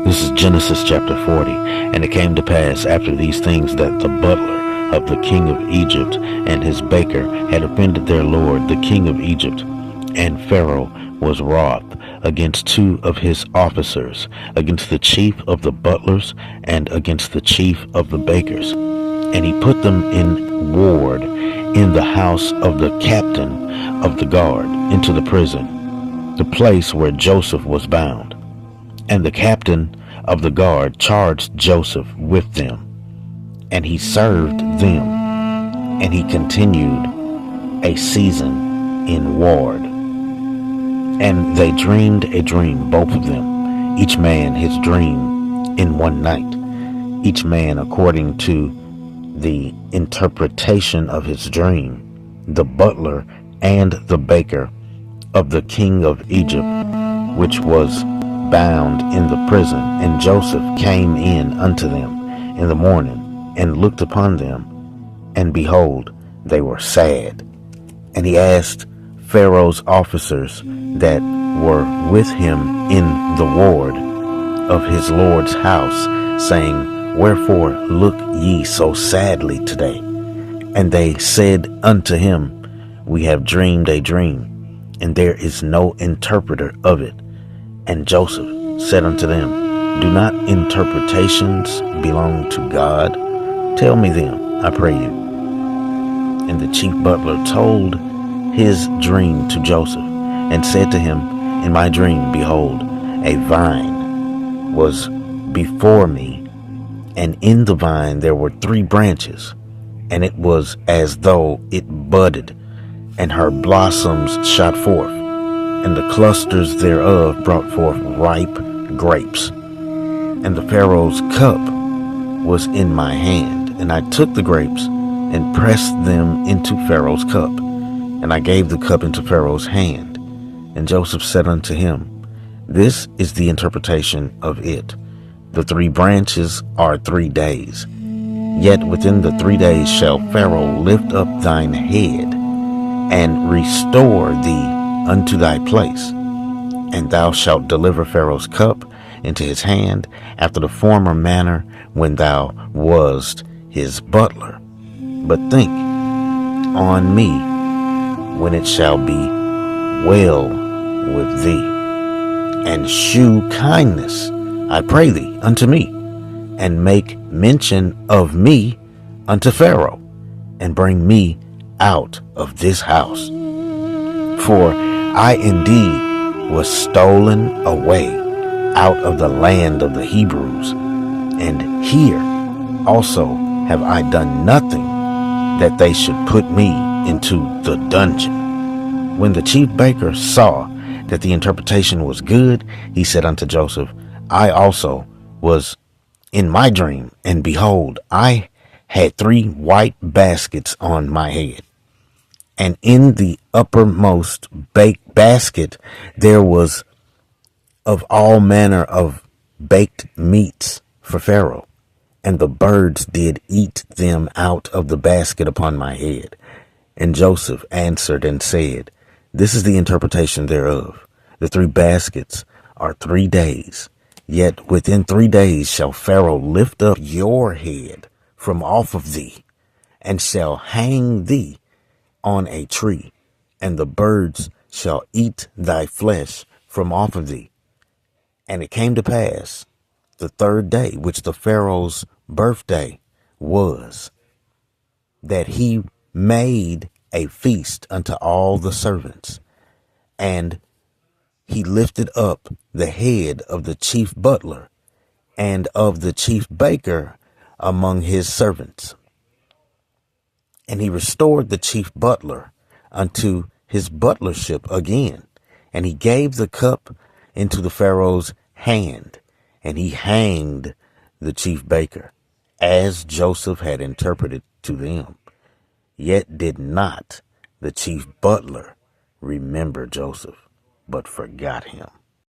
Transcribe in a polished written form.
This is Genesis chapter 40. And it came to pass after these things that the butler of the king of Egypt and his baker had offended their lord, the king of Egypt. And Pharaoh was wroth against two of his officers, against the chief of the butlers and against the chief of the bakers. And he put them in ward in the house of the captain of the guard into the prison, the place where Joseph was bound. And the captain of the guard charged Joseph with them, and he served them, and he continued a season in ward. And they dreamed a dream, both of them, each man his dream in one night, each man according to the interpretation of his dream, the butler and the baker of the king of Egypt, which was bound in the prison. And Joseph came in unto them in the morning, and looked upon them, and behold, they were sad. And he asked Pharaoh's officers that were with him in the ward of his Lord's house, saying, Wherefore look ye so sadly today? And they said unto him, We have dreamed a dream, and there is no interpreter of it. And Joseph said unto them, Do not interpretations belong to God? Tell me them, I pray you. And the chief butler told his dream to Joseph, and said to him, In my dream, behold, a vine was before me, and in the vine there were 3 branches, and it was as though it budded, and her blossoms shot forth, and the clusters thereof brought forth ripe grapes. And the Pharaoh's cup was in my hand, and I took the grapes and pressed them into Pharaoh's cup, and I gave the cup into Pharaoh's hand. And Joseph said unto him, This is the interpretation of it. The 3 branches are 3 days. Yet within the 3 days shall Pharaoh lift up thine head, and restore thee unto thy place, and thou shalt deliver Pharaoh's cup into his hand after the former manner when thou wast his butler. But think on me when it shall be well with thee, and shew kindness, I pray thee, unto me, and make mention of me unto Pharaoh, and bring me out of this house. For I indeed was stolen away out of the land of the Hebrews, and here also have I done nothing that they should put me into the dungeon. When the chief baker saw that the interpretation was good, he said unto Joseph, I also was in my dream, and behold, I had 3 white baskets on my head. And in the uppermost basket there was of all manner of baked meats for Pharaoh, and the birds did eat them out of the basket upon my head. And Joseph answered and said, This is the interpretation thereof. The 3 baskets are 3 days. Yet within 3 days shall Pharaoh lift up your head from off of thee, and shall hang thee on a tree, and the birds shall eat thy flesh from off of thee. And it came to pass the 3rd day, which the Pharaoh's birthday was, that he made a feast unto all the servants, and he lifted up the head of the chief butler and of the chief baker among his servants. And he restored the chief butler unto his butlership again, and he gave the cup into the Pharaoh's hand, and he hanged the chief baker, as Joseph had interpreted to them. Yet did not the chief butler remember Joseph, but forgot him.